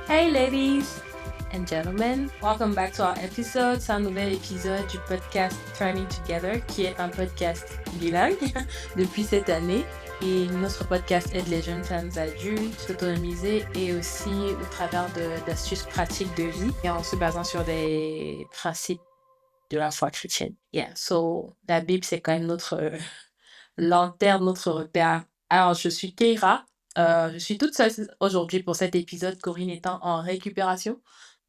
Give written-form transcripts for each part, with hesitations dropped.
Hey ladies and gentlemen, welcome back to our episode. C'est un nouvel épisode du podcast Turning Together, qui est un podcast bilingue depuis cette année. Et notre podcast aide les jeunes femmes adultes à s'autonomiser et aussi au travers d'astuces pratiques de vie et en se basant sur des principes de la foi chrétienne. Yeah, so la Bible, c'est quand même notre lanterne, notre repère. Alors, je suis Keira. Je suis toute seule aujourd'hui pour cet épisode, Corinne étant en récupération.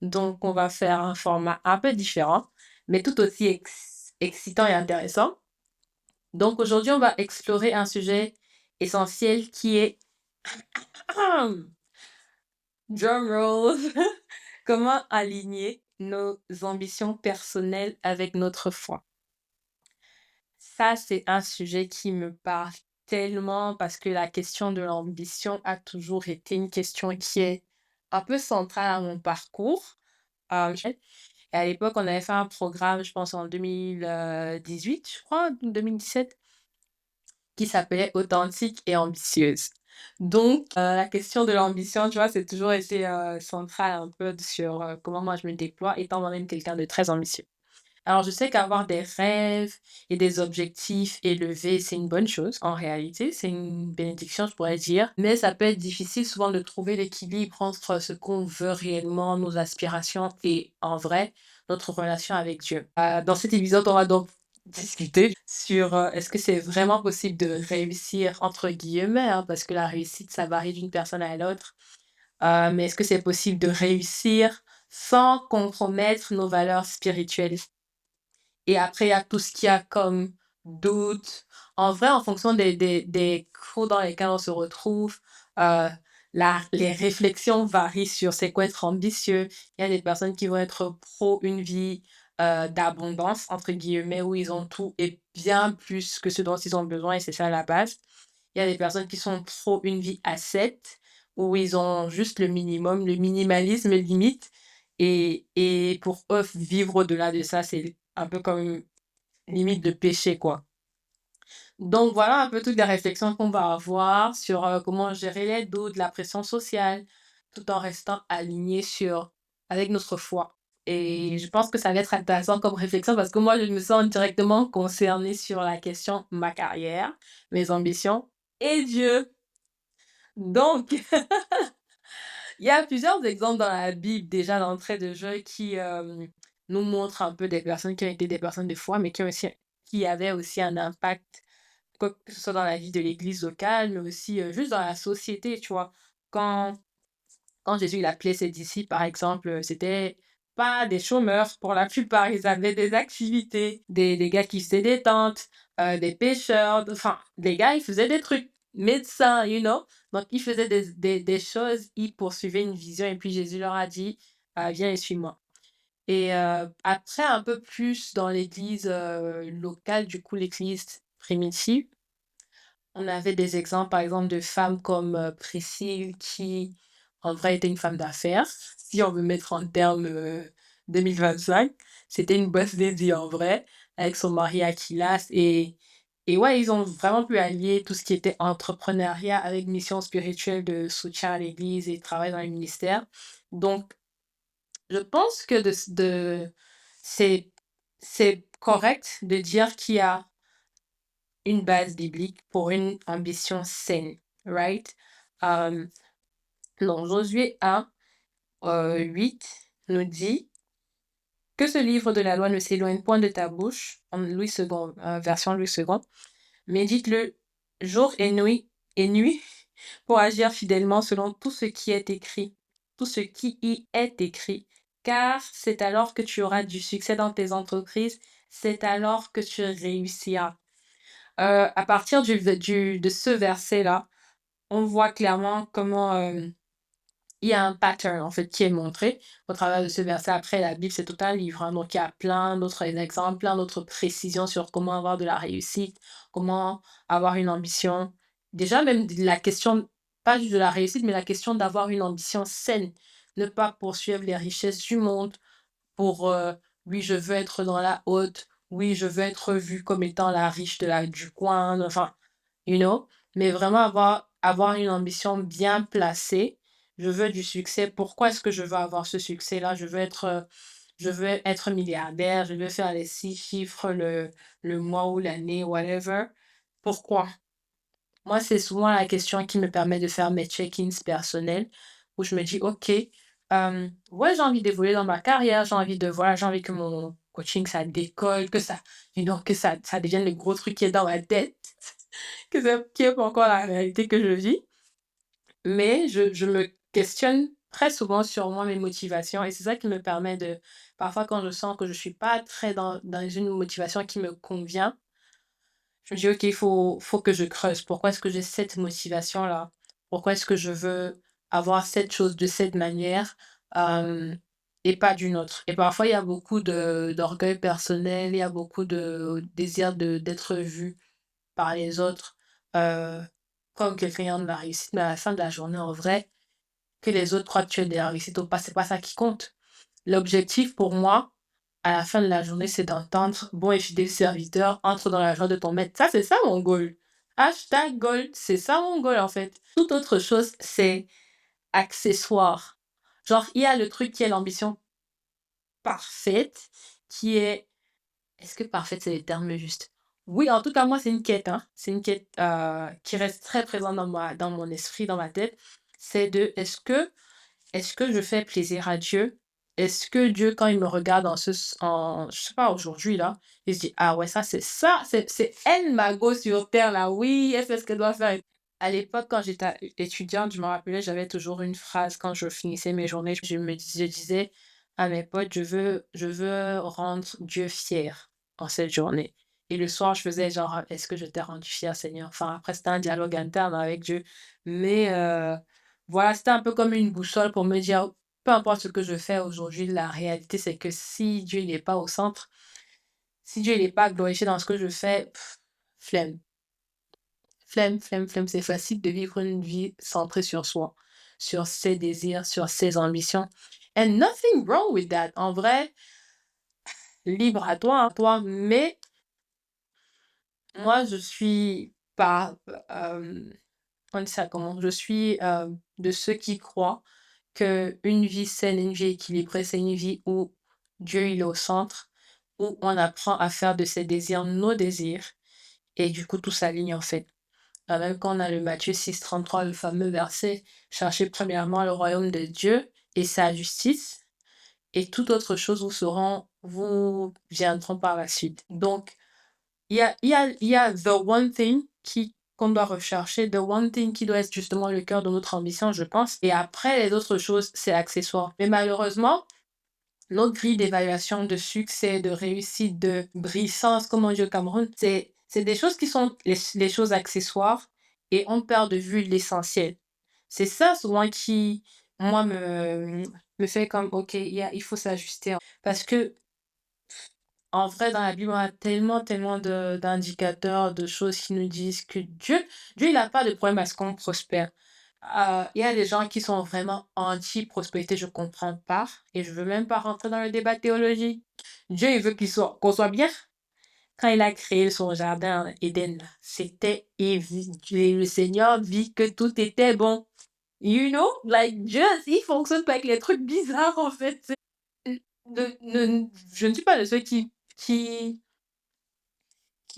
Donc, on va faire un format un peu différent, mais tout aussi excitant et intéressant. Donc, aujourd'hui, on va explorer un sujet essentiel qui est drum roll. Comment aligner nos ambitions personnelles avec notre foi. Ça, c'est un sujet qui me parle tellement parce que la question de l'ambition a toujours été une question qui est un peu centrale à mon parcours. Et à l'époque, on avait fait un programme, je pense en 2018, je crois, 2017, qui s'appelait Authentique et ambitieuse. Donc, la question de l'ambition, tu vois, c'est toujours été centrale un peu sur comment moi je me déploie, étant moi-même quelqu'un de très ambitieux. Alors, je sais qu'avoir des rêves et des objectifs élevés, c'est une bonne chose. En réalité, c'est une bénédiction, je pourrais dire. Mais ça peut être difficile souvent de trouver l'équilibre entre ce qu'on veut réellement, nos aspirations et, en vrai, notre relation avec Dieu. Dans cet épisode, on va donc discuter sur est-ce que c'est vraiment possible de réussir, entre guillemets, hein, parce que la réussite, ça varie d'une personne à l'autre. Mais est-ce que c'est possible de réussir sans compromettre nos valeurs spirituelles? Et après, il y a tout ce qu'il y a comme doute. En vrai, en fonction des cours dans lesquels on se retrouve, euh, les réflexions varient sur c'est quoi être ambitieux. Il y a des personnes qui vont être pro une vie d'abondance, entre guillemets, où ils ont tout et bien plus que ce dont ils ont besoin, et c'est ça la base. Il y a des personnes qui sont pro une vie ascète, où ils ont juste le minimum, le minimalisme limite. Et pour eux, vivre au-delà de ça, c'est un peu comme limite de péché, quoi. Donc voilà un peu toutes les réflexions qu'on va avoir sur comment gérer les doutes, la pression sociale, tout en restant aligné avec notre foi. Et je pense que ça va être intéressant comme réflexion parce que moi, je me sens directement concernée sur la question ma carrière, mes ambitions et Dieu. Donc, il y a plusieurs exemples dans la Bible déjà d'entrée de jeu qui nous montrent un peu des personnes qui ont été des personnes de foi, mais qui avaient aussi un impact, quoi que ce soit dans la vie de l'église locale, mais aussi juste dans la société, tu vois. Quand, quand Jésus il appelait ses disciples, par exemple, c'était pas des chômeurs pour la plupart, ils avaient des activités, des gars qui faisaient des tentes, des pêcheurs, enfin, des gars, ils faisaient des trucs, médecins, you know. Donc, ils faisaient des choses, ils poursuivaient une vision, et puis Jésus leur a dit, viens et suis-moi. Et après, un peu plus dans l'église locale, du coup, l'église primitive, on avait des exemples, par exemple, de femmes comme Priscille, qui, en vrai, était une femme d'affaires, si on veut mettre en termes 2025. C'était une boss lady, en vrai, avec son mari Aquilas. Et ouais, ils ont vraiment pu allier tout ce qui était entrepreneuriat avec mission spirituelle de soutien à l'église et travail dans les ministères. Donc, je pense que c'est, c'est correct de dire qu'il y a une base biblique pour une ambition saine, right? Euh, donc, Josué 1, 8 nous dit que ce livre de la loi ne s'éloigne point de ta bouche, en Louis II, version Louis II, médite-le jour et nuit pour agir fidèlement selon tout ce qui est écrit, tout ce qui y est écrit, car c'est alors que tu auras du succès dans tes entreprises, c'est alors que tu réussiras. À partir de ce verset-là, on voit clairement comment il y a un pattern en fait qui est montré au travers de ce verset. Après, la Bible, c'est tout un livre, hein, donc il y a plein d'autres exemples, plein d'autres précisions sur comment avoir de la réussite, comment avoir une ambition. Déjà, même la question, pas juste de la réussite, mais la question d'avoir une ambition saine. Ne pas poursuivre les richesses du monde pour, oui, je veux être dans la haute, oui, je veux être vue comme étant la riche du coin, enfin, you know, mais vraiment avoir une ambition bien placée je veux du succès. Pourquoi est-ce que je veux avoir ce succès-là? Je veux être milliardaire, je veux faire les 6 chiffres le mois ou l'année, whatever. Pourquoi? Moi, c'est souvent la question qui me permet de faire mes check-ins personnels où je me dis: «OK, ouais, j'ai envie d'évoluer dans ma carrière, j'ai envie de voilà, j'ai envie que mon coaching, ça décolle, que ça que ça devienne le gros truc qui est dans ma tête, que ça qui est pas encore la réalité que je vis». Mais je me questionne très souvent sur moi, mes motivations et c'est ça qui me permet de parfois quand je sens que je suis pas très dans une motivation qui me convient, je me dis: «OK, il faut que je creuse. Pourquoi est-ce que j'ai cette motivation-là? Pourquoi est-ce que je veux avoir cette chose de cette manière, hem, et pas d'une autre?» Et parfois, il y a beaucoup d'orgueil personnel, il y a beaucoup de désir d'être vu par les autres, heu, comme quelqu'un ayant de la réussite. Mais à la fin de la journée, en vrai, que les autres croient que tu as de la réussite ou pas, c'est pas ça qui compte. L'objectif pour moi, à la fin de la journée, c'est d'entendre: «Bon et fidèle serviteur, entre dans la joie de ton maître». Ça, c'est ça mon goal. Hashtag goal, c'est ça mon goal, en fait. Toute autre chose, c'est accessoire. Genre, il y a le truc qui est l'ambition parfaite, qui est est-ce que parfaite, c'est le terme juste? Oui, en tout cas, moi, c'est une quête, hein. C'est une quête, qui reste très présente dans mon esprit, dans ma tête. C'est de est-ce que je fais plaisir à Dieu? Est-ce que Dieu, quand il me regarde je sais pas, aujourd'hui là, il se dit: «Ah ouais, ça, c'est elle ma go sur terre là, oui, elle fait ce qu'elle doit faire». À l'époque, quand j'étais étudiante, je me rappelais, j'avais toujours une phrase quand je finissais mes journées, je disais à mes potes: je veux rendre Dieu fier en cette journée». Et le soir, je faisais genre: «Est-ce que je t'ai rendu fier Seigneur?» Enfin, après, c'était un dialogue interne avec Dieu. Mais voilà, c'était un peu comme une boussole pour me dire: «Peu importe ce que je fais aujourd'hui, la réalité, c'est que si Dieu il est pas au centre, si Dieu il est pas glorifié dans ce que je fais, flemme». Flemme, flemme, flemme. C'est facile de vivre une vie centrée sur soi, sur ses désirs, sur ses ambitions. And nothing wrong with that. En vrai, libre à toi. Mais moi, je suis pas, on dit ça comment? Je suis de ceux qui croient que une vie saine, une vie équilibrée, c'est une vie où Dieu il est au centre, où on apprend à faire de ses désirs nos désirs, et du coup, tout s'aligne en fait. Même quand on a le Matthieu 6,33, le fameux verset, cherchez premièrement le royaume de Dieu et sa justice, et toute autre chose vous viendront par la suite. Donc, il y a the one thing qu'on doit rechercher, the one thing qui doit être justement le cœur de notre ambition, je pense. Et après, les autres choses, c'est accessoire. Mais malheureusement, notre grille d'évaluation de succès, de réussite, de brissance, comme on dit au Cameroun, c'est des choses qui sont les choses accessoires et on perd de vue l'essentiel. C'est ça souvent qui, moi, me fait comme, OK, il faut s'ajuster. Parce que, en vrai, dans la Bible, on a tellement, tellement d'indicateurs, de choses qui nous disent que Dieu, il n'a pas de problème à ce qu'on prospère. Il y a des gens qui sont vraiment anti-prospérité, je comprends pas, et je veux même pas rentrer dans le débat théologique. Dieu, il veut qu'on soit bien. Quand il a créé son jardin Éden, c'était le Seigneur vit que tout était bon. You know, like Dieu, il fonctionne pas avec les trucs bizarres en fait. Je ne suis pas de ceux qui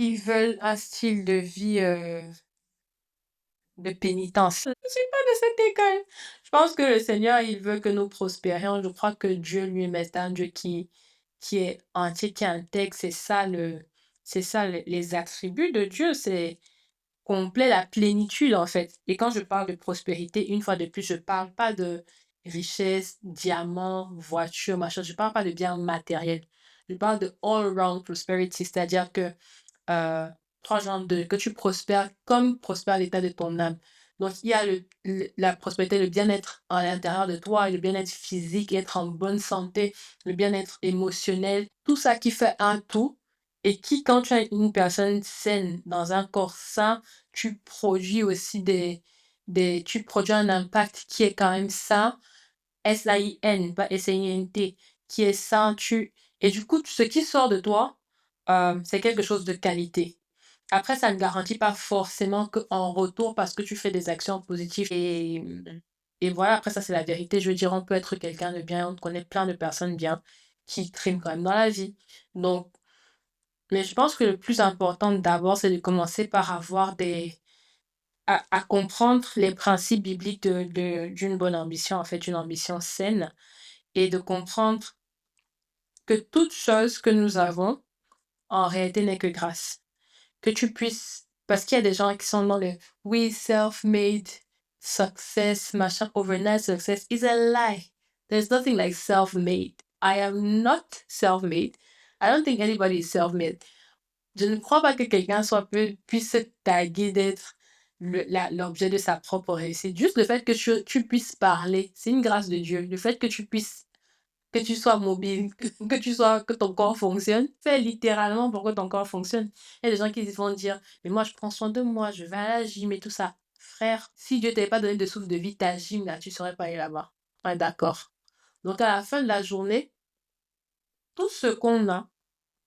veulent un style de vie de pénitence. Je suis pas de cette école. Je pense que le Seigneur, il veut que nous prospérions. Je crois que Dieu lui-même est un Dieu qui est entier, qui est intègre. C'est ça les attributs de Dieu. C'est complet, la plénitude en fait. Et quand je parle de prospérité, une fois de plus, je parle pas de richesse, diamants, voitures, machin. Je parle pas de biens matériels. Je parle de all-round prosperity, c'est-à-dire que euh, 3 genres que tu prospères comme prospère l'état de ton âme. Donc, il y a la prospérité, le bien-être à l'intérieur de toi, le bien-être physique, être en bonne santé, le bien-être émotionnel, tout ça qui fait un tout et qui, quand tu es une personne saine, dans un corps sain, tu produis aussi tu produis un impact qui est quand même sain, SAIN, pas SAINT, qui est sain, et du coup, ce qui sort de toi, c'est quelque chose de qualité. Après, ça ne garantit pas forcément qu'en retour, parce que tu fais des actions positives et Et voilà, après ça, c'est la vérité. Je veux dire, on peut être quelqu'un de bien, on connaît plein de personnes bien qui triment quand même dans la vie. Donc, mais je pense que le plus important d'abord, c'est de commencer par avoir à comprendre les principes bibliques d'une bonne ambition, en fait, une ambition saine, et de comprendre que toute chose que nous avons, en réalité, n'est que grâce. Que tu puisses, parce qu'il y a des gens qui sont dans le oui, self-made success, machin, overnight success is a lie. There's nothing like self-made. I am not self-made. I don't think anybody is self-made. Je ne crois pas que quelqu'un puisse se taguer d'être l'objet de sa propre réussite. Juste le fait que tu puisses parler, c'est une grâce de Dieu. Le fait que tu puisses, que tu sois mobile, que ton corps fonctionne, c'est littéralement pour que ton corps fonctionne. Il y a des gens qui vont dire, mais moi je prends soin de moi, je vais à la gym et tout ça. Frère, si Dieu t'avait pas donné de souffle de vie, ta gym là, tu serais pas allé là-bas. Ouais, d'accord. Donc à la fin de la journée, tout ce qu'on a,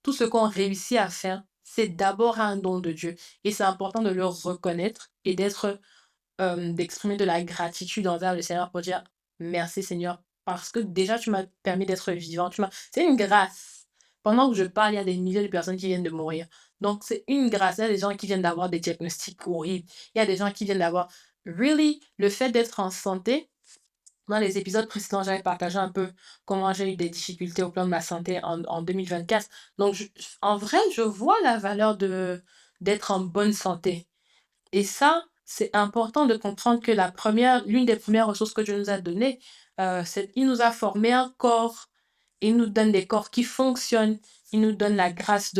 tout ce qu'on réussit à faire, c'est d'abord un don de Dieu. Et c'est important de le reconnaître et d'exprimer de la gratitude envers le Seigneur pour dire merci Seigneur, parce que déjà tu m'as permis d'être vivant. C'est une grâce. Pendant que je parle, il y a des milliers de personnes qui viennent de mourir. Donc c'est une grâce. Il y a des gens qui viennent d'avoir des diagnostics horribles. Il y a des gens qui viennent d'avoir... Really, le fait d'être en santé, dans les épisodes précédents, j'avais partagé un peu comment j'ai eu des difficultés au plan de ma santé en 2024. Donc, en vrai, je vois la valeur d'être en bonne santé. Et ça, c'est important de comprendre que l'une des premières ressources que Dieu nous a données, c'est qu'il nous a formé un corps. Il nous donne des corps qui fonctionnent. Il nous donne la grâce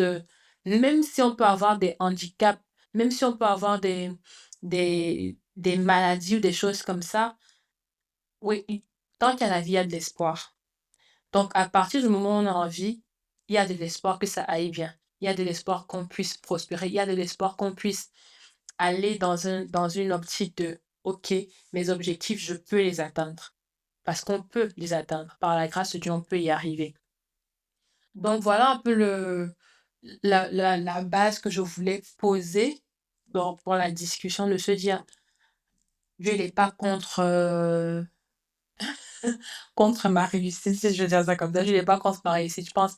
même si on peut avoir des handicaps, même si on peut avoir des maladies ou des choses comme ça, oui, tant qu'il y a la vie, il y a de l'espoir. Donc, à partir du moment où on a envie, il y a de l'espoir que ça aille bien. Il y a de l'espoir qu'on puisse prospérer. Il y a de l'espoir qu'on puisse aller dans une optique de OK, mes objectifs, je peux les atteindre. Parce qu'on peut les atteindre. Par la grâce de Dieu, on peut y arriver. Donc, voilà un peu la base que je voulais poser pour la discussion, de se dire, Dieu n'est pas contre ma réussite, si je veux dire ça comme ça. Je n'ai pas contre ma réussite. Je pense,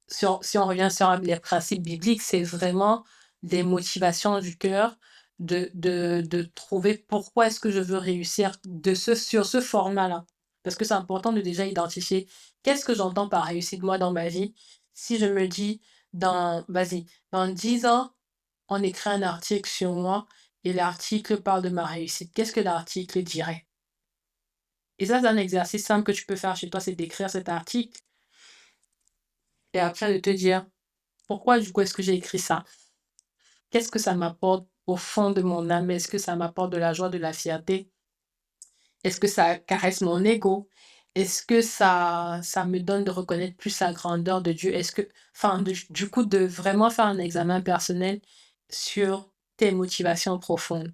si on revient sur les principes bibliques, c'est vraiment des motivations du cœur de trouver pourquoi est-ce que je veux réussir sur ce format-là. Parce que c'est important de déjà identifier qu'est-ce que j'entends par réussite, moi, dans ma vie. Si je me dis, vas-y, dans 10 ans, on écrit un article sur moi et l'article parle de ma réussite. Qu'est-ce que l'article dirait? Et ça, c'est un exercice simple que tu peux faire chez toi, c'est d'écrire cet article et après de te dire pourquoi du coup est-ce que j'ai écrit ça? Qu'est-ce que ça m'apporte au fond de mon âme? Est-ce que ça m'apporte de la joie, de la fierté? Est-ce que ça caresse mon ego? Est-ce que ça me donne de reconnaître plus la grandeur de Dieu? Enfin, du coup, de vraiment faire un examen personnel sur tes motivations profondes.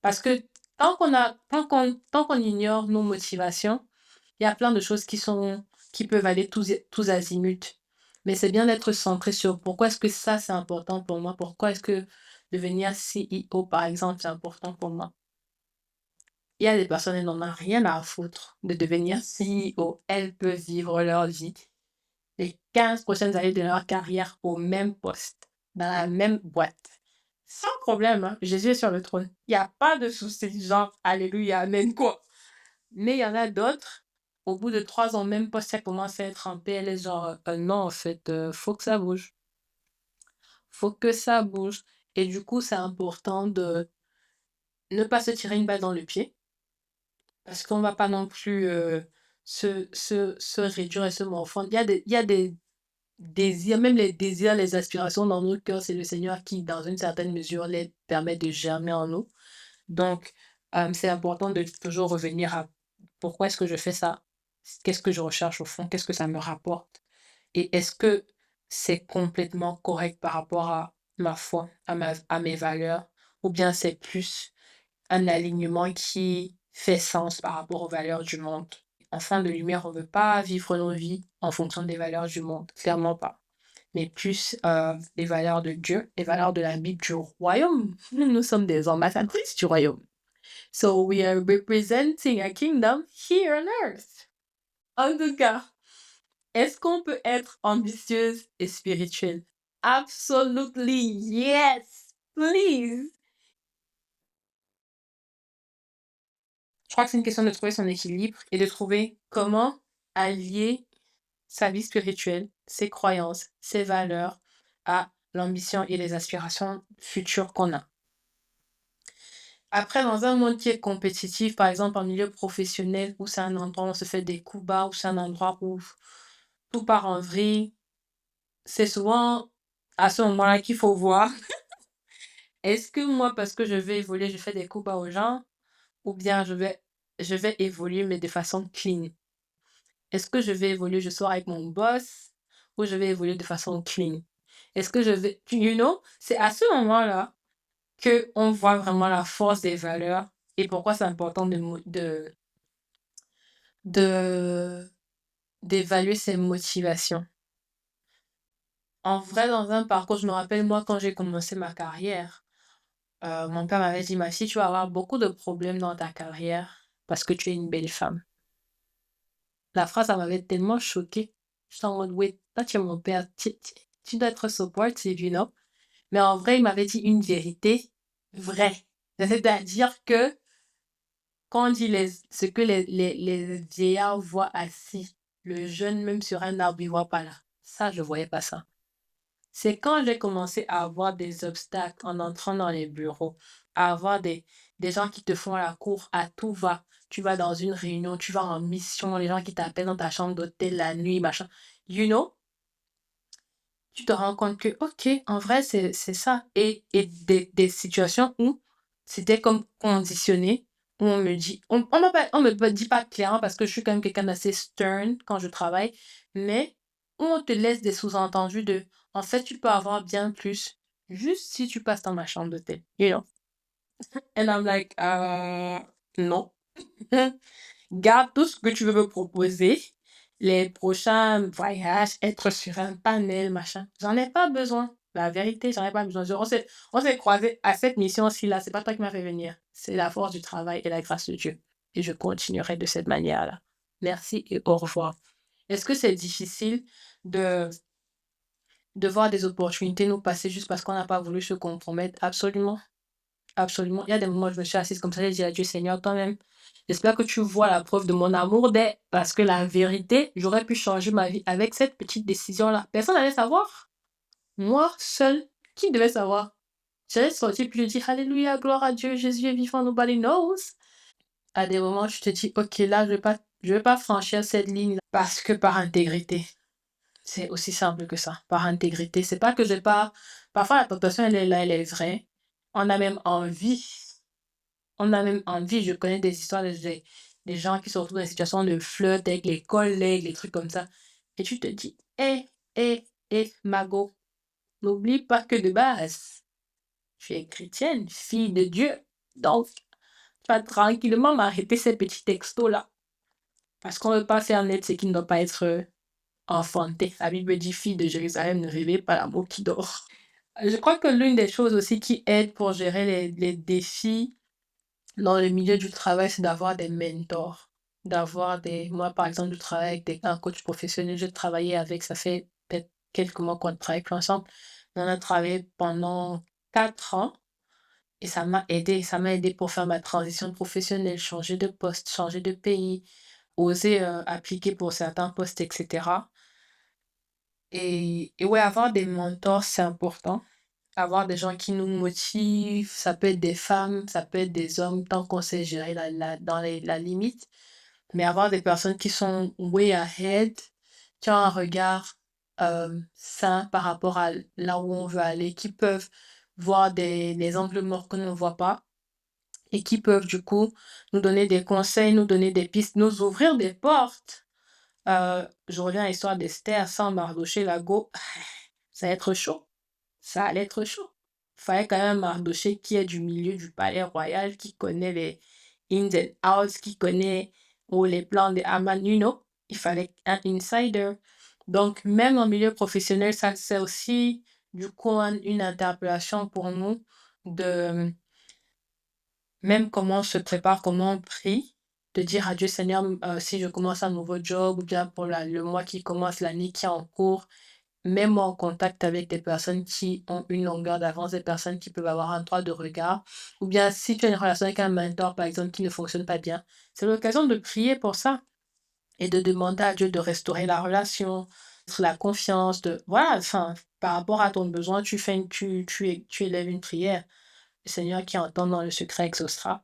Parce que tant qu'on ignore nos motivations, il y a plein de choses qui peuvent aller tous azimuts. Mais c'est bien d'être centré sur pourquoi est-ce que ça, c'est important pour moi. Pourquoi est-ce que devenir CEO, par exemple, c'est important pour moi. Il y a des personnes, elles n'en ont rien à foutre de devenir CEO. Elles peuvent vivre leur vie, les 15 prochaines années de leur carrière au même poste, dans la même boîte. Sans problème, hein. Jésus est sur le trône. Il n'y a pas de souci, genre, alléluia, amen, quoi. Mais il y en a d'autres, au bout de 3 ans, même pas, ça commence à être en PLS, genre, non, en fait, faut que ça bouge. Faut que ça bouge. Et du coup, c'est important de ne pas se tirer une balle dans le pied, parce qu'on va pas non plus se réduire et se morfondre. Il y a des désirs, même les désirs, les aspirations dans nos cœurs, c'est le Seigneur qui, dans une certaine mesure, les permet de germer en nous. Donc, c'est important de toujours revenir à pourquoi est-ce que je fais ça? Qu'est-ce que je recherche au fond? Qu'est-ce que ça me rapporte? Et est-ce que c'est complètement correct par rapport à ma foi, à mes valeurs? Ou bien c'est plus un alignement qui fait sens par rapport aux valeurs du monde? En fin de lumière, on ne veut pas vivre nos vies en fonction des valeurs du monde, clairement pas. Mais plus les valeurs de Dieu, les valeurs de la Bible, du royaume. Nous sommes des ambassadrices du royaume. So we are representing a kingdom here on earth. En tout cas, est-ce qu'on peut être ambitieuse et spirituelle? Absolutely yes, please. Je crois que c'est une question de trouver son équilibre et de trouver comment allier sa vie spirituelle, ses croyances, ses valeurs à l'ambition et les aspirations futures qu'on a. Après, dans un monde qui est compétitif, par exemple en milieu professionnel, où c'est un endroit où on se fait des coups bas, où c'est un endroit où tout part en vrille, c'est souvent à ce moment-là qu'il faut voir est-ce que moi, parce que je vais évoluer, je fais des coups bas aux gens, ou bien je vais évoluer, mais de façon clean. Est-ce que je vais évoluer, je sors avec mon boss, ou je vais évoluer de façon clean? Est-ce que je vais, c'est à ce moment-là que on voit vraiment la force des valeurs et pourquoi c'est important de d'évaluer ses motivations. En vrai, dans un parcours, je me rappelle, moi, quand j'ai commencé ma carrière, mon père m'avait dit, ma fille, tu vas avoir beaucoup de problèmes dans ta carrière parce que tu es une belle femme. La phrase, ça m'avait tellement choquée. J'étais en mode, oui, toi, tu es mon père, tu dois être supportive, Mais en vrai, il m'avait dit une vérité vraie. C'est-à-dire que quand on dit ce que les vieillards voient assis, le jeune, même sur un arbre, il voit pas là. Ça, je voyais pas ça. C'est quand j'ai commencé à avoir des obstacles en entrant dans les bureaux, à avoir des gens qui te font la cour à tout va. Tu vas dans une réunion, tu vas en mission, les gens qui t'appellent dans ta chambre d'hôtel la nuit, machin. You know, tu te rends compte que, ok, en vrai, c'est ça. Et des situations où c'était comme conditionné, où on me dit, on me dit pas clairement parce que je suis quand même quelqu'un d'assez stern quand je travaille, mais où on te laisse des sous-entendus de, en fait, tu peux avoir bien plus juste si tu passes dans ma chambre d'hôtel, you know. And I'm like, non. Garde tout ce que tu veux me proposer. Les prochains voyages, être sur un panel, machin. J'en ai pas besoin. La vérité, j'en ai pas besoin. On s'est croisés à cette mission-ci là. C'est pas toi qui m'as fait venir. C'est la force du travail et la grâce de Dieu. Et je continuerai de cette manière-là. Merci et au revoir. Est-ce que c'est difficile de, de voir des opportunités nous passer juste parce qu'on n'a pas voulu se compromettre? Absolument. Absolument. Il y a des moments où je me suis assise comme ça, j'ai dit à Dieu, Seigneur, toi-même, j'espère que tu vois la preuve de mon amour parce que la vérité, j'aurais pu changer ma vie avec cette petite décision-là. Personne n'allait savoir. Moi, seule, qui devait savoir? J'allais sortir puis je dis, Alléluia, gloire à Dieu, Jésus est vivant, nobody knows. À des moments, je te dis, ok, là, je vais pas franchir cette ligne parce que par intégrité. C'est aussi simple que ça. Par intégrité. C'est pas que j'ai pas. Parfois, la tentation, elle est là, elle est vraie. On a même envie. On a même envie. Je connais des histoires des gens qui se retrouvent dans des situations de flirt avec les collègues, les trucs comme ça. Et tu te dis, Mago, n'oublie pas que de base, tu es chrétienne, fille de Dieu. Donc, tu vas tranquillement m'arrêter ces petits textos-là. Parce qu'on ne veut pas faire naître ce qui ne doit pas être enfanté. La Bible dit, fille de Jérusalem, ne rêvez pas l'amour qui dort. Je crois que l'une des choses aussi qui aide pour gérer les défis dans le milieu du travail, c'est d'avoir des mentors. Moi, par exemple, je travaille avec un coach professionnel. J'ai travaillé avec, ça fait peut-être quelques mois qu'on travaille plus ensemble. On a travaillé pendant 4 ans et ça m'a aidé. Ça m'a aidé pour faire ma transition professionnelle, changer de poste, changer de pays, oser appliquer pour certains postes, etc. Et ouais, avoir des mentors, c'est important. Avoir des gens qui nous motivent, ça peut être des femmes, ça peut être des hommes, tant qu'on sait gérer dans la limite. Mais avoir des personnes qui sont way ahead, qui ont un regard sain par rapport à là où on veut aller, qui peuvent voir des angles morts que nous ne voit pas et qui peuvent du coup nous donner des conseils, nous donner des pistes, nous ouvrir des portes. Je reviens à l'histoire d'Esther sans Mardoché Lago. Ça va être chaud. Ça allait être chaud. Il fallait quand même un Mardoché qui est du milieu du palais royal, qui connaît les ins and outs, qui connaît les plans de Haman, Il fallait un insider. Donc, même en milieu professionnel, ça c'est aussi du coup une interpellation pour nous de même comment on se prépare, comment on prie, de dire à Dieu, Seigneur, si je commence un nouveau job, ou bien pour le mois qui commence, l'année qui est en cours, mets-moi en contact avec des personnes qui ont une longueur d'avance, des personnes qui peuvent avoir un droit de regard. Ou bien si tu as une relation avec un mentor, par exemple, qui ne fonctionne pas bien, c'est l'occasion de prier pour ça et de demander à Dieu de restaurer la relation, la confiance, voilà, enfin, par rapport à ton besoin, tu élèves une prière. Le Seigneur qui entend dans le secret exaucera,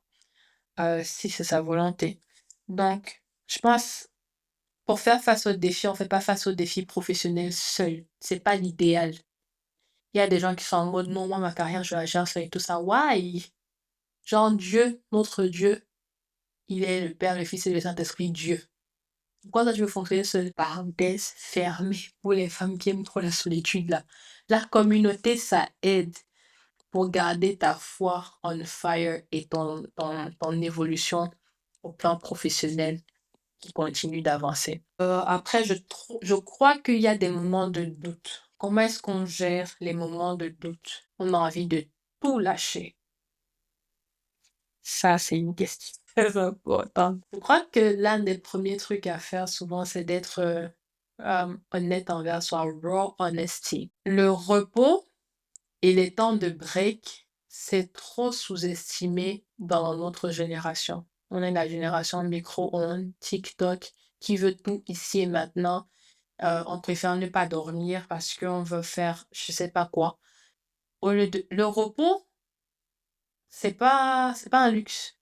si c'est sa volonté. Donc, je pense, pour faire face aux défis, on ne fait pas face aux défis professionnels seul. C'est pas l'idéal. Il y a des gens qui sont en mode, non, moi, ma carrière, je la gère seule et tout ça. Why? Genre, Dieu, notre Dieu, il est le Père, le Fils et le Saint-Esprit, Dieu. Pourquoi toi, tu veux fonctionner seul? Parenthèse fermée pour les femmes qui aiment trop la solitude, là. La communauté, ça aide pour garder ta foi on fire et ton évolution au plan professionnel qui continue d'avancer. Après, je crois qu'il y a des moments de doute. Comment est-ce qu'on gère les moments de doute? On a envie de tout lâcher. Ça, c'est une question très importante. Je crois que l'un des premiers trucs à faire souvent, c'est d'être honnête envers soi, raw honesty. Le repos et les temps de break, c'est trop sous-estimé dans notre génération. On est la génération micro-ondes, TikTok, qui veut tout ici et maintenant. On préfère ne pas dormir parce qu'on veut faire je sais pas quoi. Le repos, c'est pas un luxe.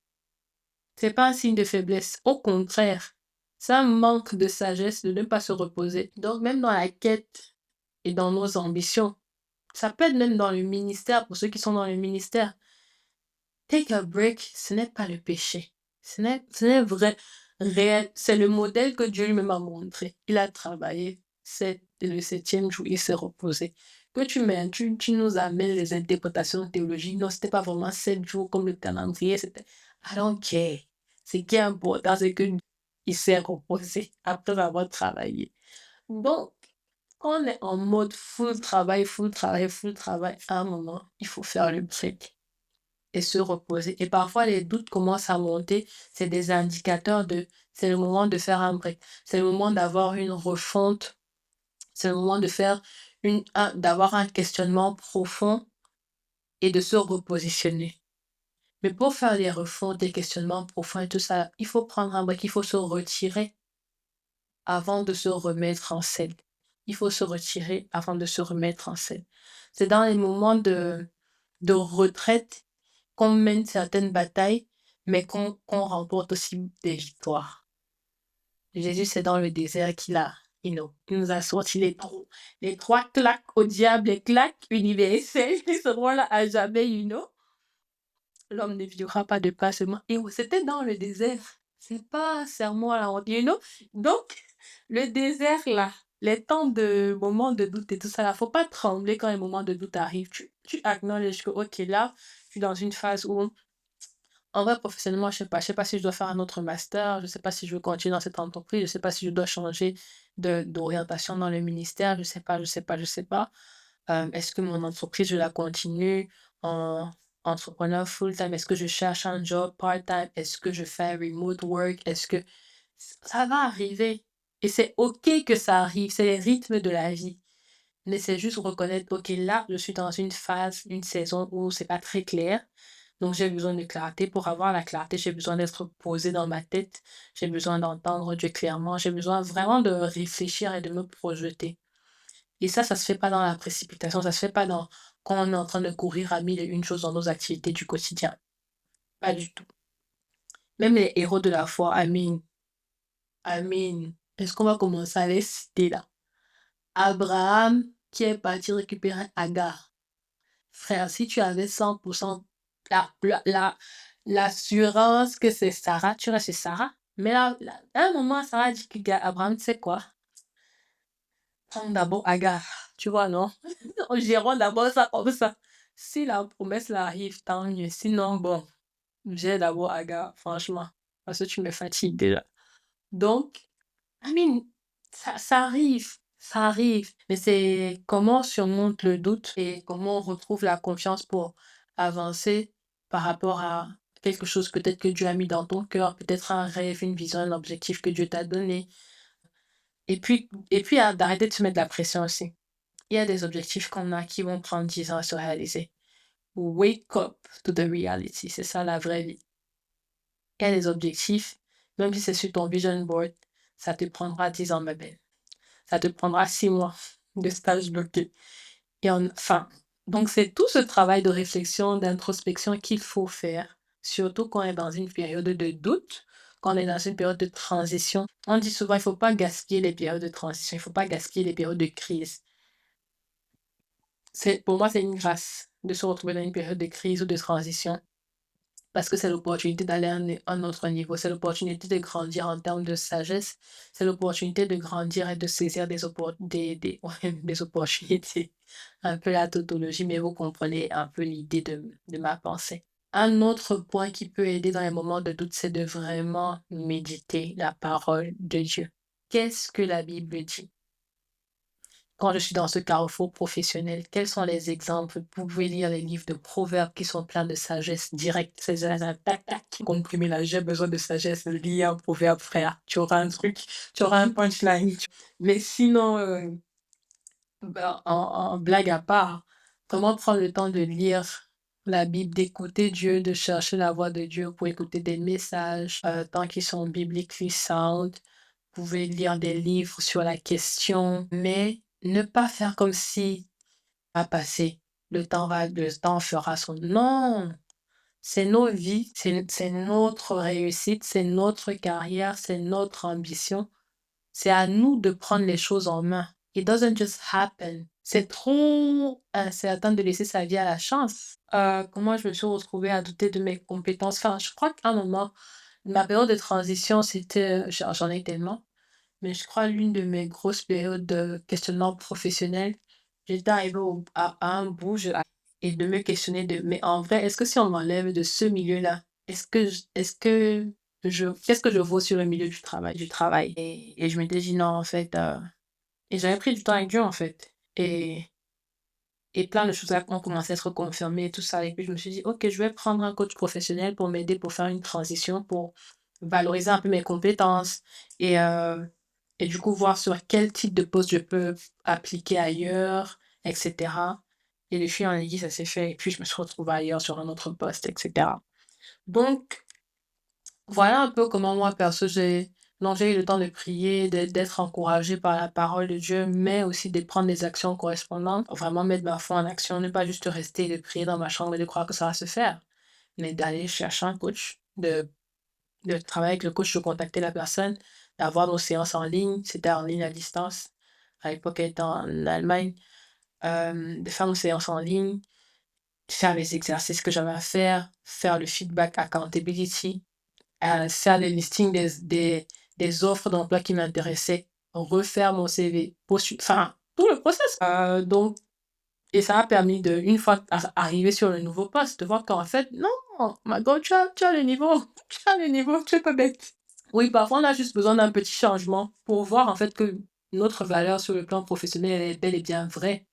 C'est pas un signe de faiblesse. Au contraire, c'est un manque de sagesse de ne pas se reposer. Donc, même dans la quête et dans nos ambitions, ça peut être même dans le ministère, pour ceux qui sont dans le ministère. Take a break, ce n'est pas le péché. Ce n'est vrai, réel. C'est le modèle que Dieu lui-même a montré. Il a travaillé. C'est le septième jour, il s'est reposé. Que tu nous amènes les interprétations théologiques. Non, c'était pas vraiment 7 jours comme le calendrier. C'était, I don't care. Ce qui est important, c'est que il s'est reposé après avoir travaillé. Donc, quand on est en mode full travail, full travail, full travail, à un moment, il faut faire le break et se reposer. Et parfois, les doutes commencent à monter. C'est des indicateurs c'est le moment de faire un break. C'est le moment d'avoir une refonte. C'est le moment de faire d'avoir un questionnement profond et de se repositionner. Mais pour faire les refontes, des questionnements profonds et tout ça, il faut prendre un break, il faut se retirer avant de se remettre en scène. Il faut se retirer avant de se remettre en scène. C'est dans les moments de retraite qu'on mène certaines batailles, mais qu'on remporte aussi des victoires. Jésus, c'est dans le désert il nous a sorti les trois claques au diable, les claques universelles qui seront là à jamais, L'homme ne vivra pas de pain seulement. Et c'était dans le désert. C'est pas serment à la honte, Donc, le désert, là, les temps de moments de doute et tout ça, là, faut pas trembler quand les moments de doute arrivent. Tu acknowledges que, ok, là, je suis dans une phase où en vrai, professionnellement, je sais pas si je dois faire un autre master, je sais pas si je veux continuer dans cette entreprise, je sais pas si je dois changer d'orientation dans le ministère, je sais pas. Est-ce que mon entreprise, je la continue en entrepreneur full-time? Est-ce que je cherche un job part-time? Est-ce que je fais remote work? Est-ce que ça va arriver? Et c'est OK que ça arrive, c'est les rythmes de la vie. Mais c'est juste reconnaître, OK, là, je suis dans une phase, une saison où c'est pas très clair. Donc, j'ai besoin de clarté. Pour avoir la clarté, j'ai besoin d'être posé dans ma tête. J'ai besoin d'entendre Dieu clairement. J'ai besoin vraiment de réfléchir et de me projeter. Et ça se fait pas dans la précipitation. Ça se fait pas quand on est en train de courir à mille et une choses dans nos activités du quotidien. Pas du tout. Même les héros de la foi, Amin. Amin. Est-ce qu'on va commencer à les citer là? Abraham qui est parti récupérer Agar. Frère, si tu avais 100% l'assurance que c'est Sarah, tu restes chez Sarah. Mais là, à un moment, Sarah dit que Abraham, tu sais quoi? Prends d'abord Agar. Tu vois, non? Gérons d'abord ça comme ça. Si la promesse là arrive, tant mieux. Sinon, bon, j'ai d'abord Agar, franchement. Parce que tu me fatigues déjà. Donc, I mean, ça arrive. Ça arrive. Mais c'est comment on surmonte le doute et comment on retrouve la confiance pour avancer par rapport à quelque chose peut-être que Dieu a mis dans ton cœur, peut-être un rêve, une vision, un objectif que Dieu t'a donné. Et puis d'arrêter de se mettre de la pression aussi. Il y a des objectifs qu'on a qui vont prendre 10 ans à se réaliser. Wake up to the reality, c'est ça la vraie vie. Il y a des objectifs, même si c'est sur ton vision board, ça te prendra 10 ans, ma belle. Ça te prendra 6 mois de stage bloqué. Enfin, donc c'est tout ce travail de réflexion, d'introspection qu'il faut faire, surtout quand on est dans une période de doute, quand on est dans une période de transition. On dit souvent, il ne faut pas gaspiller les périodes de transition, il ne faut pas gaspiller les périodes de crise. Pour moi, c'est une grâce de se retrouver dans une période de crise ou de transition parce que c'est l'opportunité d'aller à un autre niveau, c'est l'opportunité de grandir en termes de sagesse, c'est l'opportunité de grandir et de saisir des opportunités. Un peu la tautologie, mais vous comprenez un peu l'idée de ma pensée. Un autre point qui peut aider dans les moments de doute, c'est de vraiment méditer la parole de Dieu. Qu'est-ce que la Bible dit? Quand je suis dans ce carrefour professionnel, quels sont les exemples? Vous pouvez lire les livres de proverbes qui sont pleins de sagesse directe. C'est un tac, tac, comprimé là, j'ai besoin de sagesse. Lis un proverbe, frère. Tu auras un truc, tu auras un punchline. Mais sinon, en blague à part, comment prendre le temps de lire la Bible, d'écouter Dieu, de chercher la voix de Dieu pour écouter des messages, tant qu'ils sont biblically sound. Vous pouvez lire des livres sur la question, mais ne pas faire comme si va passer, le temps fera son... Non, c'est nos vies, c'est notre réussite, c'est notre carrière, c'est notre ambition. C'est à nous de prendre les choses en main. It doesn't just happen. C'est trop incertain de laisser sa vie à la chance. Comment je me suis retrouvée à douter de mes compétences? Enfin, je crois qu'à un moment, ma période de transition, c'était, j'en ai tellement, mais je crois l'une de mes grosses périodes de questionnement professionnel, j'étais arrivée à un bout et de me questionner mais en vrai, est-ce que si on m'enlève de ce milieu-là, qu'est-ce que je vaux sur le milieu du travail? Et je m'étais dit non, en fait, et j'avais pris du temps avec Dieu, en fait. Et plein de choses ont commencé à se reconfirmer et tout ça. Et puis je me suis dit, ok, je vais prendre un coach professionnel pour m'aider pour faire une transition, pour valoriser un peu mes compétences et du coup voir sur quel type de poste je peux appliquer ailleurs, etc. Et le fil en aiguille, ça s'est fait. Et puis je me suis retrouvée ailleurs sur un autre poste, etc. Donc, voilà un peu comment moi, perso, j'ai eu le temps de prier, d'être encouragée par la parole de Dieu, mais aussi de prendre des actions correspondantes, vraiment mettre ma foi en action, ne pas juste rester et de prier dans ma chambre et de croire que ça va se faire, mais d'aller chercher un coach, de travailler avec le coach, de contacter la personne, d'avoir nos séances en ligne, c'était en ligne à distance, à l'époque elle était en Allemagne, de faire nos séances en ligne, faire les exercices que j'avais à faire le feedback accountability, faire le listing des offres d'emploi qui m'intéressaient, refaire mon CV, enfin, tout le process. Donc, et ça a permis une fois arrivé sur le nouveau poste, de voir qu'en fait, non, my God, tu as le niveau, tu as le niveau, tu es pas bête. Oui, parfois on a juste besoin d'un petit changement pour voir en fait que notre valeur sur le plan professionnel est bel et bien vraie.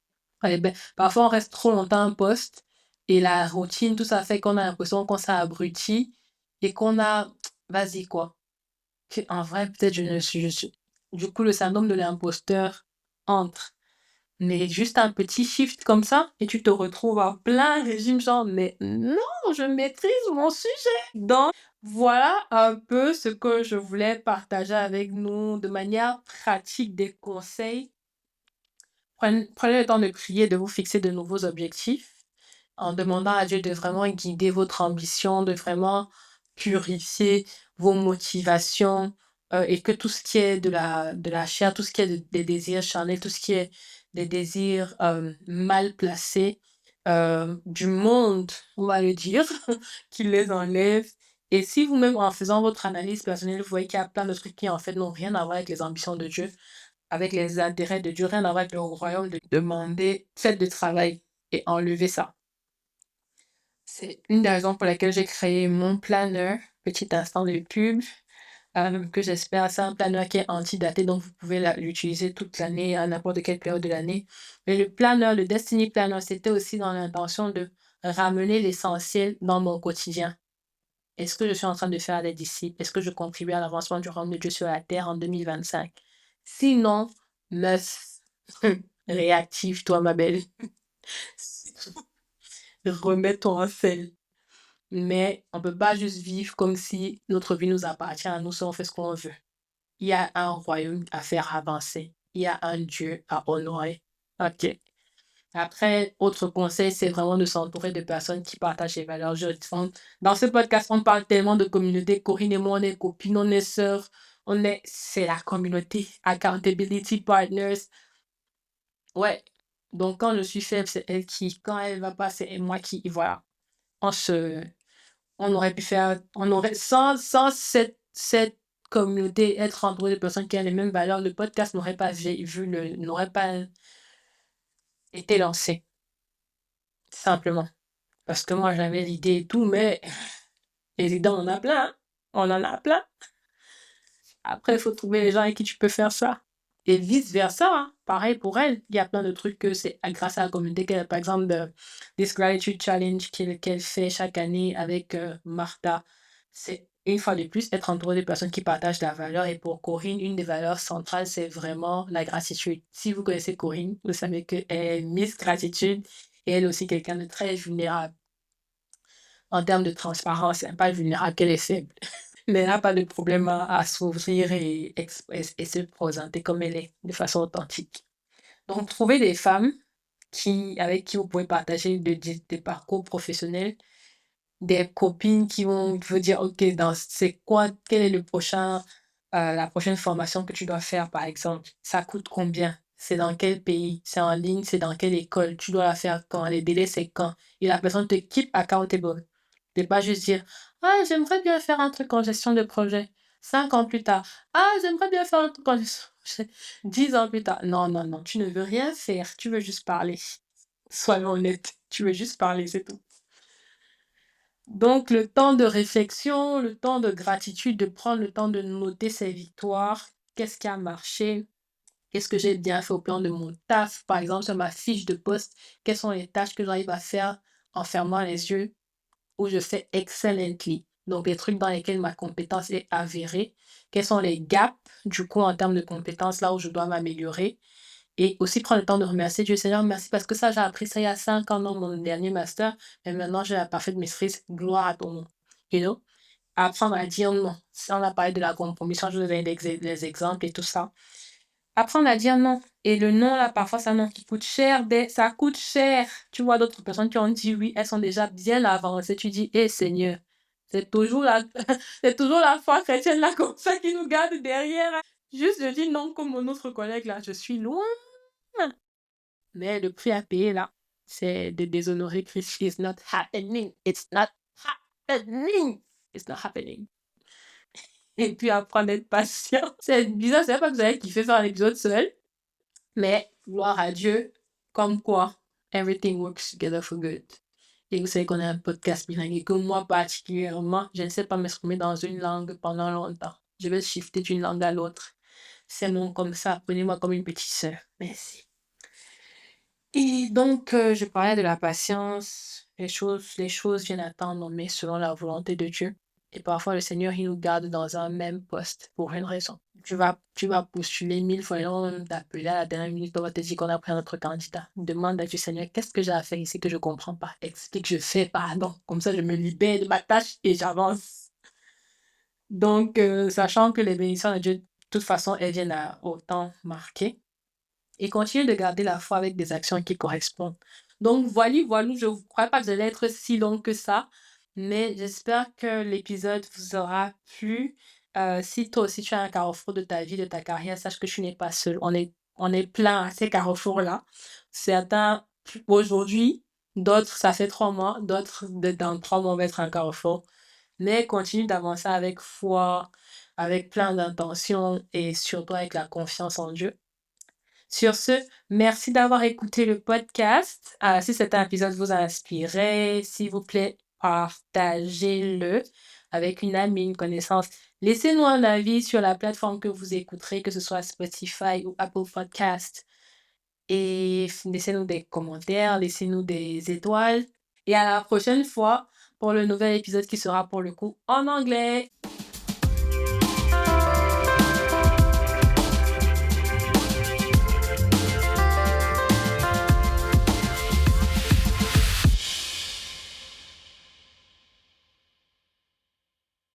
Parfois on reste trop longtemps à un poste et la routine, tout ça fait qu'on a l'impression qu'on s'est abruti et qu'on a, vas-y quoi. En vrai, peut-être du coup le syndrome de l'imposteur entre. Mais juste un petit shift comme ça et tu te retrouves en plein régime genre, mais non, je maîtrise mon sujet. Donc, voilà un peu ce que je voulais partager avec nous de manière pratique, des conseils. Prenez le temps de prier, de vous fixer de nouveaux objectifs en demandant à Dieu de vraiment guider votre ambition, de vraiment purifier vos motivations et que tout ce qui est de la chair, tout ce qui est des désirs charnels, tout ce qui est des désirs mal placés du monde, on va le dire, qu'il les enlève. Et si vous-même, en faisant votre analyse personnelle, vous voyez qu'il y a plein de trucs qui, en fait, n'ont rien à voir avec les ambitions de Dieu, avec les intérêts de Dieu, rien à voir avec le royaume, de demander, faites le travail et enlevez ça. C'est une des raisons pour laquelle j'ai créé mon planner, petit instant de pub, que j'espère. C'est un planner qui est antidaté, donc vous pouvez l'utiliser toute l'année, à n'importe quelle période de l'année. Mais le planner, le Destiny Planner, c'était aussi dans l'intention de ramener l'essentiel dans mon quotidien. Est-ce que je suis en train de faire des disciples? Est-ce que je contribue à l'avancement du royaume de Dieu sur la terre en 2025? Sinon, meuf, réactive-toi, ma belle. Remets-toi en selle. Mais on peut pas juste vivre comme si notre vie nous appartient à nous, si on fait ce qu'on veut. Il y a un royaume à faire avancer. Il y a un Dieu à honorer. OK. Après, autre conseil, c'est vraiment de s'entourer de personnes qui partagent les valeurs. Dans ce podcast, on parle tellement de communauté. Corinne et moi, on est copines, on est sœurs. C'est la communauté. Accountability partners. Ouais. Donc, quand je suis faible, c'est elle qui, quand elle va pas, c'est moi qui, voilà. On se, on aurait pu faire, on aurait, sans cette communauté, être entouré de personnes qui ont les mêmes valeurs, le podcast n'aurait pas été lancé. Simplement. Parce que moi, j'avais l'idée et tout, mais les idées, on en a plein. Hein. On en a plein. Après, il faut trouver les gens avec qui tu peux faire ça. Et vice-versa, hein. Pareil pour elle. Il y a plein de trucs que c'est grâce à la communauté qu'elle, par exemple, This Gratitude Challenge qu'elle fait chaque année avec Martha. C'est une fois de plus être entouré de personnes qui partagent la valeur. Et pour Corinne, une des valeurs centrales, c'est vraiment la gratitude. Si vous connaissez Corinne, vous savez qu'elle est Miss Gratitude et elle est aussi quelqu'un de très vulnérable. En termes de transparence, elle n'est pas vulnérable, qu'elle est faible. Mais elle n'a pas de problème à s'ouvrir et se présenter comme elle est, de façon authentique. Donc, trouver des femmes avec qui vous pouvez partager des parcours professionnels, des copines qui vont vous dire, OK, c'est quoi, quel est la prochaine formation que tu dois faire, par exemple. Ça coûte combien? C'est dans quel pays? C'est en ligne? C'est dans quelle école? Tu dois la faire quand? Les délais, c'est quand? Et la personne te keep accountable. Ne pas juste dire, ah, j'aimerais bien faire un truc en gestion de projet. 5 ans plus tard. Ah, j'aimerais bien faire un truc en gestion de projet. 10 ans plus tard. Non, non, non, tu ne veux rien faire. Tu veux juste parler. Soyons honnêtes. Tu veux juste parler, c'est tout. Donc, le temps de réflexion, le temps de gratitude, de prendre le temps de noter ses victoires. Qu'est-ce qui a marché? Qu'est-ce que j'ai bien fait au plan de mon taf? Par exemple, sur ma fiche de poste, quelles sont les tâches que j'arrive à faire en fermant les yeux où je fais excellently. Donc, les trucs dans lesquels ma compétence est avérée. Quels sont les gaps, du coup, en termes de compétences, là où je dois m'améliorer. Et aussi prendre le temps de remercier Dieu Seigneur, merci parce que ça, j'ai appris ça il y a 5 ans dans mon dernier master, mais maintenant j'ai la parfaite maîtrise, gloire à ton nom. You know? Apprendre à dire non. Ça, on a parlé de la compromission, je vous ai donné des exemples et tout ça. Apprendre à dire non. Et le non, là, parfois, c'est un non qui coûte cher. Ça coûte cher. Tu vois d'autres personnes qui ont dit oui, elles sont déjà bien avancées. Tu dis, hé Seigneur, c'est toujours la, c'est toujours la foi chrétienne là comme ça qui nous garde derrière. Hein. Juste de dire non comme mon autre collègue là, je suis loin. Mais le prix à payer là, c'est de déshonorer Christ. It's not happening. It's not happening. It's not happening. Et puis apprendre à être patient. C'est bizarre, c'est pas que vous avez kiffé faire un épisode seul. Mais gloire à Dieu, comme quoi, everything works together for good. Et vous savez qu'on a un podcast bilingue et que moi particulièrement, je ne sais pas m'exprimer dans une langue pendant longtemps. Je vais shifter d'une langue à l'autre. C'est non comme ça, prenez-moi comme une petite sœur. Merci. Et donc, je parlais de la patience. Les choses viennent à temps nommé selon la volonté de Dieu. Et parfois, le Seigneur, il nous garde dans un même poste pour une raison. Tu vas postuler 1000 fois, et on va t'appeler à la dernière minute, on va te dire qu'on a pris un autre candidat. Demande à Dieu, Seigneur, qu'est-ce que j'ai à faire ici que je ne comprends pas? Explique, je fais pardon. Comme ça, je me libère de ma tâche et j'avance. Donc, sachant que les bénédictions de Dieu, de toute façon, elles viennent à autant marquer. Et continue de garder la foi avec des actions qui correspondent. Donc, voilà, je ne crois pas que ça allait être si long que ça, mais j'espère que l'épisode vous aura plu. Si toi aussi tu as un carrefour de ta vie, de ta carrière, sache que tu n'es pas seul. On est plein à ces carrefours-là. Certains aujourd'hui, d'autres ça fait 3 mois, d'autres dans 3 mois on va être un carrefour. Mais continue d'avancer avec foi, avec plein d'intentions et surtout avec la confiance en Dieu. Sur ce, merci d'avoir écouté le podcast. Si cet épisode vous a inspiré, s'il vous plaît, partagez-le avec une amie, une connaissance. Laissez-nous un avis sur la plateforme que vous écouterez, que ce soit Spotify ou Apple Podcast. Et laissez-nous des commentaires, laissez-nous des étoiles. Et à la prochaine fois pour le nouvel épisode qui sera pour le coup en anglais.